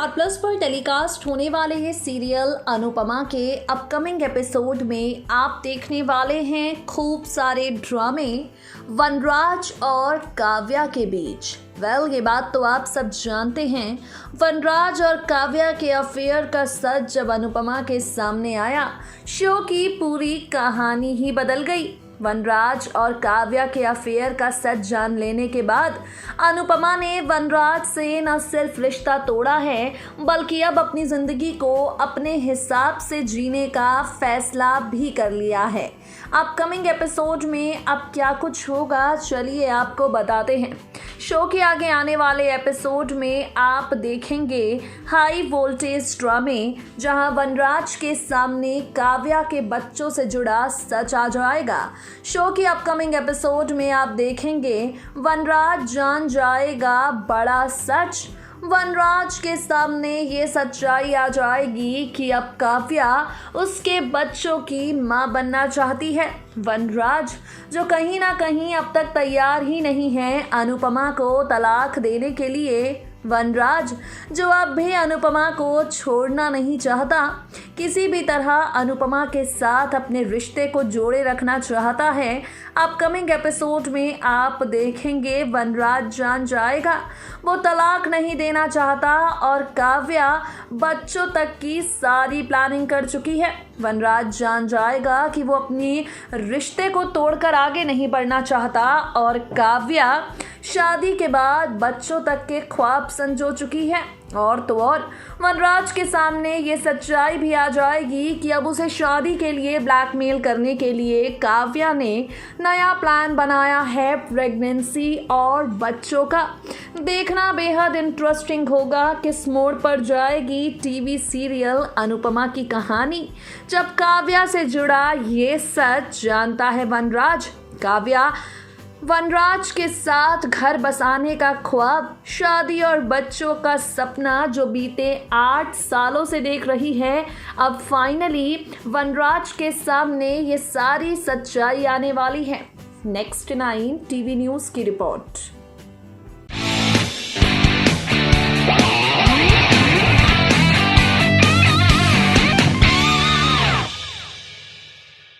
Star plus पर telecast होने वाले ये सीरियल अनुपमा के अपकमिंग एपिसोड में आप देखने वाले हैं खूब सारे ड्रामे वनराज और काव्या के बीच। ये बात तो आप सब जानते हैं। वनराज और काव्या के अफेयर का सच जब अनुपमा के सामने आया, शो की पूरी कहानी ही बदल गई। वनराज और काव्या के अफेयर का सच जान लेने के बाद अनुपमा ने वनराज से न सिर्फ रिश्ता तोड़ा है, बल्कि अब अपनी जिंदगी को अपने हिसाब से जीने का फैसला भी कर लिया है। अपकमिंग एपिसोड में अब क्या कुछ होगा, चलिए आपको बताते हैं। शो के आगे आने वाले एपिसोड में आप देखेंगे हाई वोल्टेज ड्रामे, जहां वनराज के सामने काव्या के बच्चों से जुड़ा सच आ जाएगा। शो के अपकमिंग एपिसोड में आप देखेंगे वनराज जान जाएगा बड़ा सच। वनराज के सामने ये सच्चाई आ जाएगी कि अब काव्या उसके बच्चों की मां बनना चाहती है। वनराज जो कहीं ना कहीं अब तक तैयार ही नहीं है अनुपमा को तलाक देने के लिए। वनराज जो अब भी अनुपमा को छोड़ना नहीं चाहता, किसी भी तरह अनुपमा के साथ अपने रिश्ते को जोड़े रखना चाहता है। अपकमिंग एपिसोड में आप देखेंगे वनराज जान जाएगा वो तलाक नहीं देना चाहता और काव्या बच्चों तक की सारी प्लानिंग कर चुकी है। वनराज जान जाएगा कि वो अपनी रिश्ते को तोड़कर आगे नहीं बढ़ना चाहता और काव्या शादी के बाद बच्चों तक के ख्वाब संजो चुकी है। और तो और वनराज के सामने ये सच्चाई भी आ जाएगी कि अब उसे शादी के लिए ब्लैकमेल करने के लिए काव्या ने नया प्लान बनाया है, प्रेगनेंसी और बच्चों का। देखना बेहद इंटरेस्टिंग होगा किस मोड़ पर जाएगी टीवी सीरियल अनुपमा की कहानी, जब काव्या से जुड़ा ये सच जानता है वनराज। काव्या वनराज के साथ घर बसाने का ख्वाब, शादी और बच्चों का सपना जो बीते 8 सालों से देख रही है, अब फाइनली वनराज के सामने ये सारी सच्चाई आने वाली है। नेक्स्ट 9 टीवी न्यूज़ की रिपोर्ट।